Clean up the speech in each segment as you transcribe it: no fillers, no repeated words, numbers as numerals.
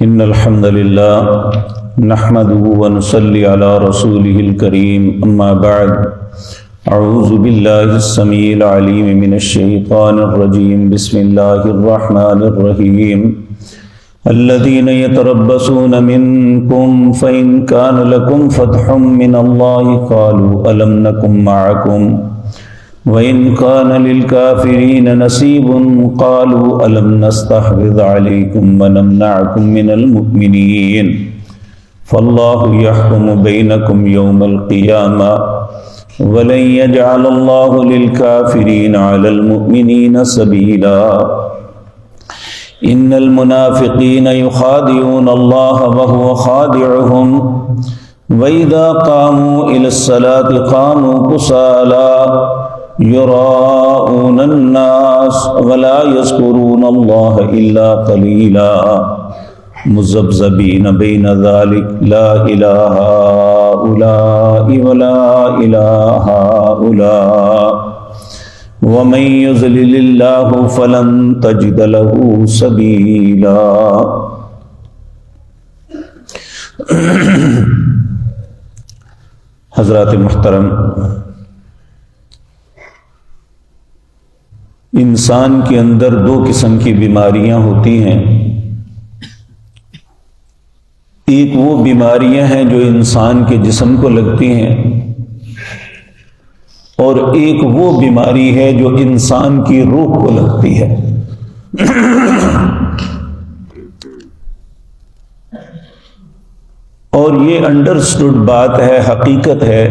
إن الحمد لله نحمده ونصلي على رسوله الكريم أما بعد أعوذ بالله السميع العليم من الشيطان الرجيم بسم الله الرحمن الرحيم الذين يتربصون منكم فإن كان لكم فتح من الله قالوا ألم نكن معكم وَإِنْ كَانَ لِلْكَافِرِينَ نَصِيبٌ قَالُوا أَلَمْ نَسْتَحْوِذْ عَلَيْكُمْ وَنَمْنَعْكُمْ مِنَ الْمُؤْمِنِينَ فَاللَّهُ يَحْكُمُ بَيْنَكُمْ يَوْمَ الْقِيَامَةِ وَلَنْ يَجْعَلَ اللَّهُ لِلْكَافِرِينَ عَلَى الْمُؤْمِنِينَ سَبِيلًا إِنَّ الْمُنَافِقِينَ يُخَادِعُونَ اللَّهَ وَهُوَ خَادِعُهُمْ وَإِذَا قَامُوا إِلَى الصَّلَاةِ قَامُوا كُسَالَىٰ يراؤون الناس ولا يذكرون الله إلا قليلا مذبذبين بين ذلك لا إله هؤلاء ولا إله هؤلاء ومن يضلل الله فلن تجد له سبيلا۔ حضرات محترم، انسان کے اندر دو قسم کی بیماریاں ہوتی ہیں۔ ایک وہ بیماریاں ہیں جو انسان کے جسم کو لگتی ہیں، اور ایک وہ بیماری ہے جو انسان کی روح کو لگتی ہے۔ اور یہ انڈرسٹوڈ بات ہے، حقیقت ہے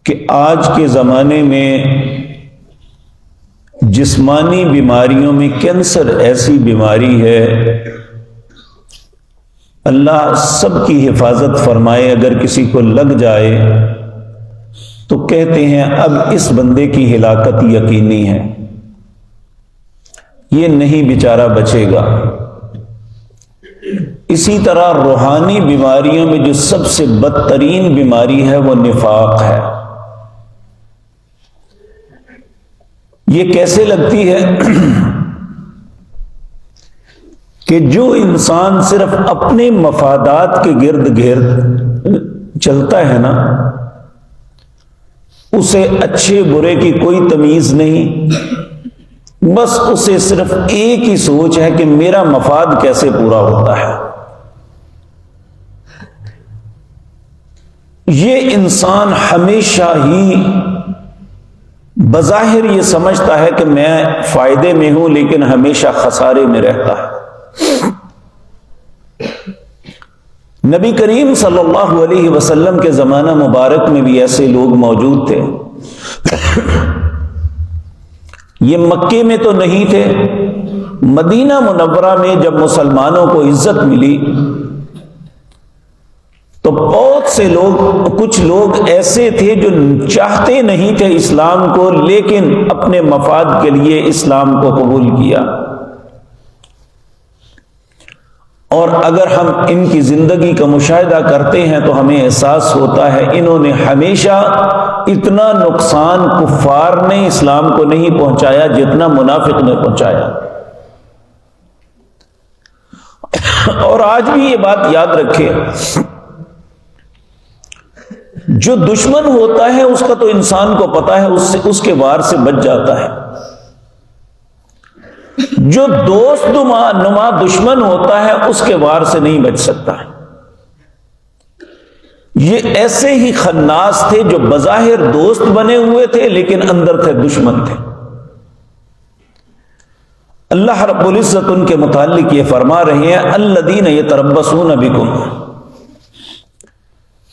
کہ آج کے زمانے میں جسمانی بیماریوں میں کینسر ایسی بیماری ہے، اللہ سب کی حفاظت فرمائے۔ اگر کسی کو لگ جائے تو کہتے ہیں اب اس بندے کی ہلاکت یقینی ہے، یہ نہیں بیچارہ بچے گا۔ اسی طرح روحانی بیماریوں میں جو سب سے بدترین بیماری ہے وہ نفاق ہے۔ یہ کیسے لگتی ہے کہ جو انسان صرف اپنے مفادات کے گرد گرد چلتا ہے نا، اسے اچھے برے کی کوئی تمیز نہیں، بس اسے صرف ایک ہی سوچ ہے کہ میرا مفاد کیسے پورا ہوتا ہے۔ یہ انسان ہمیشہ ہی بظاہر یہ سمجھتا ہے کہ میں فائدے میں ہوں، لیکن ہمیشہ خسارے میں رہتا ہے۔ نبی کریم صلی اللہ علیہ وسلم کے زمانہ مبارک میں بھی ایسے لوگ موجود تھے۔ یہ مکے میں تو نہیں تھے، مدینہ منورہ میں جب مسلمانوں کو عزت ملی تو بہت سے لوگ، کچھ لوگ ایسے تھے جو چاہتے نہیں تھے اسلام کو، لیکن اپنے مفاد کے لیے اسلام کو قبول کیا۔ اور اگر ہم ان کی زندگی کا مشاہدہ کرتے ہیں تو ہمیں احساس ہوتا ہے انہوں نے ہمیشہ اتنا نقصان کفار نے اسلام کو نہیں پہنچایا جتنا منافق نے پہنچایا۔ اور آج بھی یہ بات یاد رکھے، جو دشمن ہوتا ہے اس کا تو انسان کو پتا ہے، اس کے وار سے بچ جاتا ہے۔ جو دوست نما دشمن ہوتا ہے اس کے وار سے نہیں بچ سکتا۔ یہ ایسے ہی خناس تھے جو بظاہر دوست بنے ہوئے تھے لیکن اندر تھے دشمن تھے۔ اللہ رب العزت ان کے متعلق یہ فرما رہے ہیں الذین یتربصون بکم،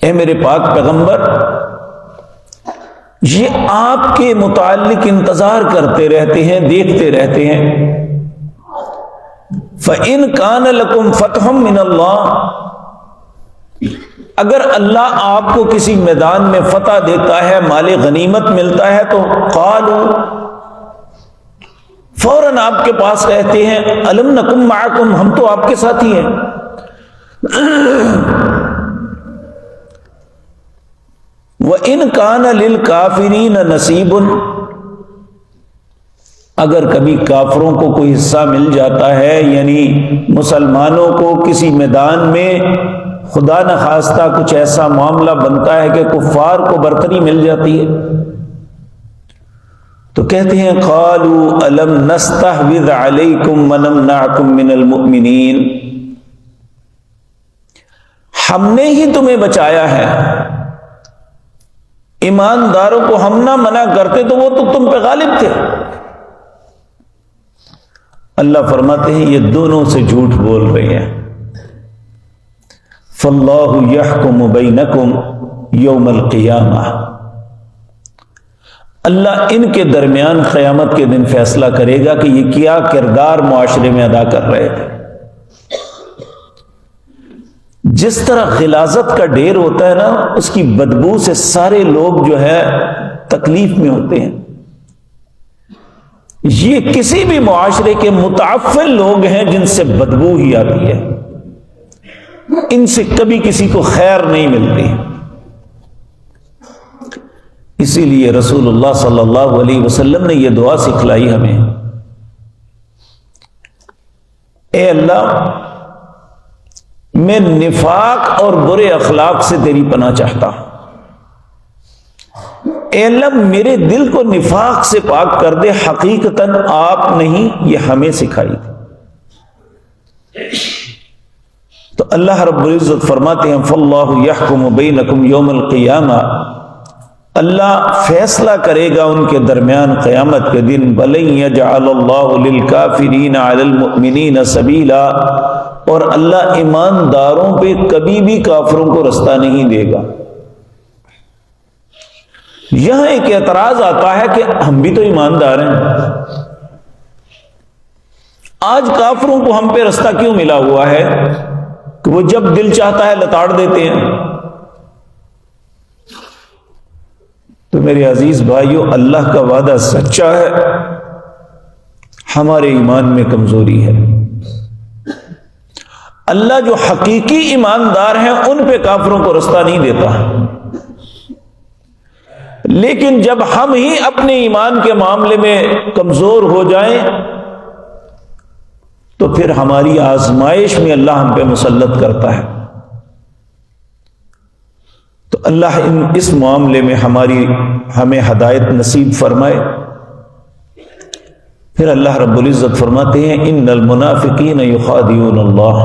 اے میرے پاک پیغمبر، یہ آپ کے متعلق انتظار کرتے رہتے ہیں، دیکھتے رہتے ہیں۔ فَإِنْ كَانَ لَكُمْ فَتْحٌ مِّنَ اللَّهِ، اگر اللہ آپ کو کسی میدان میں فتح دیتا ہے، مال غنیمت ملتا ہے، تو قالوا، فوراً آپ کے پاس کہتے ہیں أَلَمْ نَكُنْ مَعَكُمْ، ہم تو آپ کے ساتھ ہی ہیں۔ وَإِنْ كَانَ لِلْكَافِرِينَ نَصِيبٌ، اگر کبھی کافروں کو کوئی حصہ مل جاتا ہے، یعنی مسلمانوں کو کسی میدان میں خدا نخواستہ کچھ ایسا معاملہ بنتا ہے کہ کفار کو برتری مل جاتی ہے، تو کہتے ہیں قالوا الم نستحوذ علیکم ونمنعکم من المؤمنین، ہم نے ہی تمہیں بچایا ہے، ایمانداروں کو ہم نہ منع کرتے تو وہ تو تم پہ غالب تھے۔ اللہ فرماتے ہیں یہ دونوں سے جھوٹ بول رہے ہیں۔ فاللہ یحکم بینکم یوم القیامہ، اللہ ان کے درمیان قیامت کے دن فیصلہ کرے گا کہ یہ کیا کردار معاشرے میں ادا کر رہے تھے۔ جس طرح غلاظت کا ڈھیر ہوتا ہے نا، اس کی بدبو سے سارے لوگ جو ہے تکلیف میں ہوتے ہیں، یہ کسی بھی معاشرے کے متعفن لوگ ہیں جن سے بدبو ہی آتی ہے، ان سے کبھی کسی کو خیر نہیں ملتی۔ اسی لیے رسول اللہ صلی اللہ علیہ وسلم نے یہ دعا سکھلائی ہمیں، اے اللہ میں نفاق اور برے اخلاق سے تیری پناہ چاہتا ہوں، اے اللہ میرے دل کو نفاق سے پاک کر دے۔ حقیقتاً آپ نہیں، یہ ہمیں سکھائی تھی۔ تو اللہ رب العزت فرماتے ہیں فاللہ یحکم بینکم یوم القیامہ، اللہ فیصلہ کرے گا ان کے درمیان قیامت کے دن۔ وَلَن يَجْعَلَ اللَّهُ لِلْكَافِرِينَ عَلَى الْمُؤْمِنِينَ سَبِيلًا، اور اللہ ایمانداروں پہ کبھی بھی کافروں کو رستہ نہیں دے گا۔ یہاں ایک اعتراض آتا ہے کہ ہم بھی تو ایماندار ہیں، آج کافروں کو ہم پہ رستہ کیوں ملا ہوا ہے کہ وہ جب دل چاہتا ہے لتاڑ دیتے ہیں؟ تو میرے عزیز بھائیو، اللہ کا وعدہ سچا ہے، ہمارے ایمان میں کمزوری ہے۔ اللہ جو حقیقی ایماندار ہیں ان پہ کافروں کو رستہ نہیں دیتا، لیکن جب ہم ہی اپنے ایمان کے معاملے میں کمزور ہو جائیں تو پھر ہماری آزمائش میں اللہ ہم پہ مسلط کرتا ہے۔ تو اللہ اس معاملے میں ہمیں ہدایت نصیب فرمائے۔ پھر اللہ رب العزت فرماتے ہیں ان المنافقین یخادعون اللہ،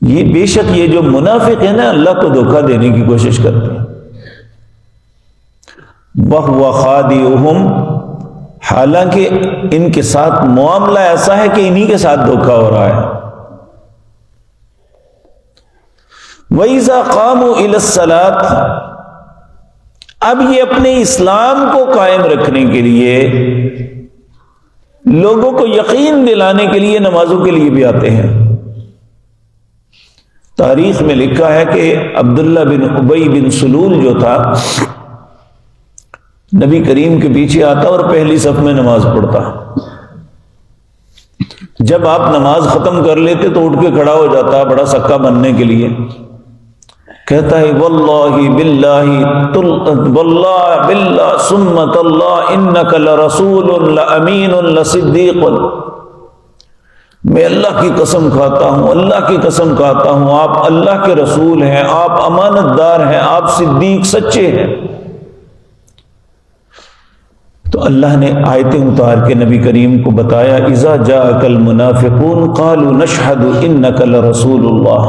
یہ بے شک یہ جو منافق ہیں نا، اللہ کو دھوکہ دینے کی کوشش کرتے ہیں۔ وَهُوَ خَادِعُهُمْ، حالانکہ ان کے ساتھ معاملہ ایسا ہے کہ انہی کے ساتھ دھوکہ ہو رہا ہے۔ وَإِذَا قَامُوا إِلَى الصَّلَاةِ، اب یہ اپنے اسلام کو قائم رکھنے کے لیے، لوگوں کو یقین دلانے کے لیے نمازوں کے لیے بھی آتے ہیں۔ تاریخ میں لکھا ہے کہ عبداللہ بن ابی بن سلول جو تھا، نبی کریم کے پیچھے آتا اور پہلی صف میں نماز پڑھتا، جب آپ نماز ختم کر لیتے تو اٹھ کے کھڑا ہو جاتا بڑا سکا بننے کے لیے، کہتا ہے واللہ باللہ ثم تاللہ انک لرسول لامین لصدیق، میں اللہ کی قسم کھاتا ہوں، اللہ کی قسم کھاتا ہوں، آپ اللہ کے رسول ہیں، آپ امانت دار ہیں، آپ صدیق سچے ہیں۔ تو اللہ نے آیتیں اتار کے نبی کریم کو بتایا اذا جاءک المنافقون قالوا نشہد انک لرسول اللہ،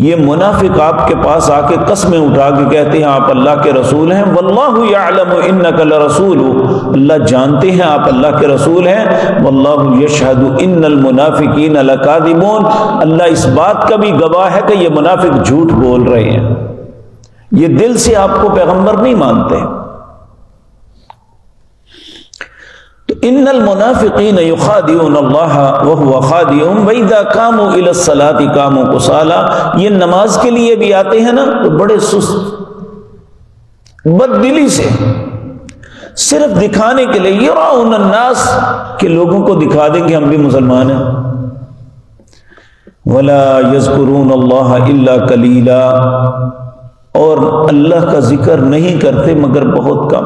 یہ منافق آپ کے پاس آ کے قسمیں اٹھا کے کہتے ہیں آپ اللہ کے رسول ہیں، واللہ یعلم انک لرسول، اللہ جانتے ہیں آپ اللہ کے رسول ہیں، واللہ یشہد ان المنافقین لکاذبون، اللہ اس بات کا بھی گواہ ہے کہ یہ منافق جھوٹ بول رہے ہیں، یہ دل سے آپ کو پیغمبر نہیں مانتے۔ تو ان المنافقین یخادعون اللہ وهو خادعهم واذا قاموا الى الصلاة قاموا كسالى، یہ نماز کے لیے بھی آتے ہیں نا تو بڑے سست بد دلی سے، صرف دکھانے کے لیے، یراؤن الناس، کہ لوگوں کو دکھا دیں کہ ہم بھی مسلمان ہیں، ولا یذکرون اللہ الا قلیلا، اور اللہ کا ذکر نہیں کرتے مگر بہت کم۔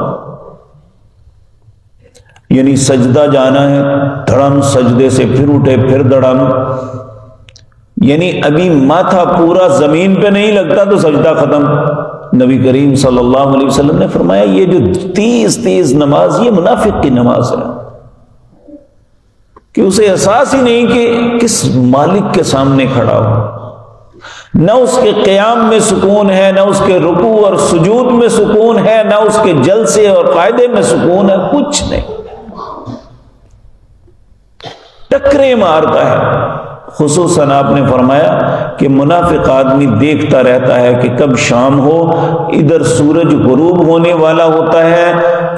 یعنی سجدہ جانا ہے، دھڑم، سجدے سے پھر اٹھے، پھر دھڑم، یعنی ابھی ماتھا پورا زمین پہ نہیں لگتا تو سجدہ ختم۔ نبی کریم صلی اللہ علیہ وسلم نے فرمایا یہ جو تیز نماز، یہ منافق کی نماز ہے، کہ اسے احساس ہی نہیں کہ کس مالک کے سامنے کھڑا ہو، نہ اس کے قیام میں سکون ہے، نہ اس کے رکوع اور سجود میں سکون ہے، نہ اس کے جلسے اور قاعدے میں سکون ہے، کچھ نہیں، ٹکرے مارتا ہے۔ خصوصاً آپ نے فرمایا کہ منافق آدمی دیکھتا رہتا ہے کہ کب شام ہو، ادھر سورج غروب ہونے والا ہوتا ہے،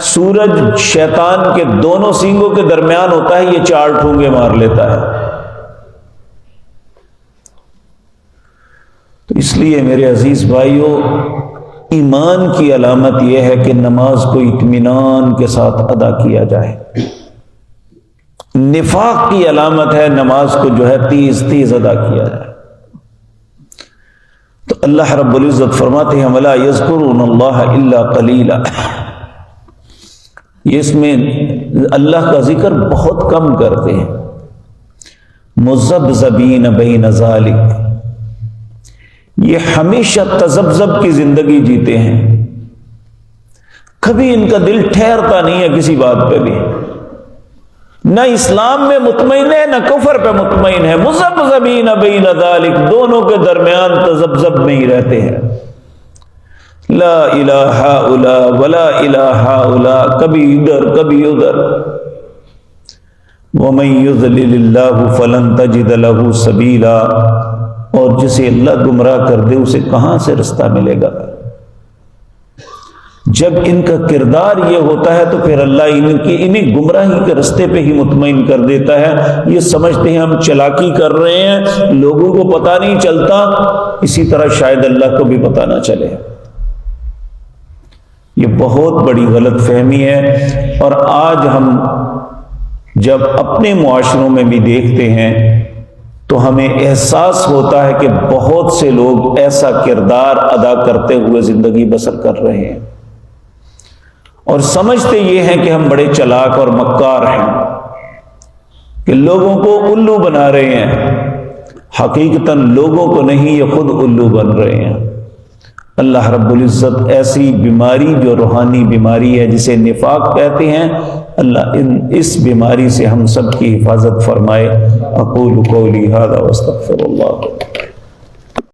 سورج شیطان کے دونوں سینگوں کے درمیان ہوتا ہے، یہ 4 ٹھونگے مار لیتا ہے۔ تو اس لیے میرے عزیز بھائیوں، ایمان کی علامت یہ ہے کہ نماز کو اطمینان کے ساتھ ادا کیا جائے۔ نفاق کی علامت ہے نماز کو جو ہے تیز ادا کیا جائے۔ تو اللہ رب العزت فرماتے ہیں وَلَا يَذْكُرُونَ اللَّهَ إِلَّا قَلِيلًا، اس میں اللہ کا ذکر بہت کم کرتے ہیں۔ مُذَبْذَبِينَ بَيْنَ ذَلِكَ، یہ ہمیشہ تذبذب کی زندگی جیتے ہیں، کبھی ان کا دل ٹھہرتا نہیں ہے کسی بات پہ بھی، نہ اسلام میں مطمئن ہے نہ کفر پہ مطمئن ہے، مذبذبین بین ذالک، دونوں کے درمیان تذبذب میں ہی رہتے ہیں، لا الہ ہؤلاء ولا الہ ہؤلاء، کبھی ادھر کبھی ادھر۔ ومن یضلل اللہ فلن تجد له سبیلا، اور جسے اللہ گمراہ کر دے اسے کہاں سے رستہ ملے گا۔ جب ان کا کردار یہ ہوتا ہے تو پھر اللہ انہیں گمراہی کے رستے پہ ہی مطمئن کر دیتا ہے، یہ سمجھتے ہیں ہم چلاکی کر رہے ہیں، لوگوں کو پتہ نہیں چلتا، اسی طرح شاید اللہ کو بھی پتہ نہ چلے۔ یہ بہت بڑی غلط فہمی ہے، اور آج ہم جب اپنے معاشروں میں بھی دیکھتے ہیں تو ہمیں احساس ہوتا ہے کہ بہت سے لوگ ایسا کردار ادا کرتے ہوئے زندگی بسر کر رہے ہیں، اور سمجھتے یہ ہیں کہ ہم بڑے چلاک اور مکار ہیں، کہ لوگوں کو الو بنا رہے ہیں۔ حقیقتاً لوگوں کو نہیں، یہ خود الو بن رہے ہیں۔ اللہ رب العزت ایسی بیماری جو روحانی بیماری ہے جسے نفاق کہتے ہیں، اللہ اس بیماری سے ہم سب کی حفاظت فرمائے۔ اقول قولی ھذا واستغفر اللہ۔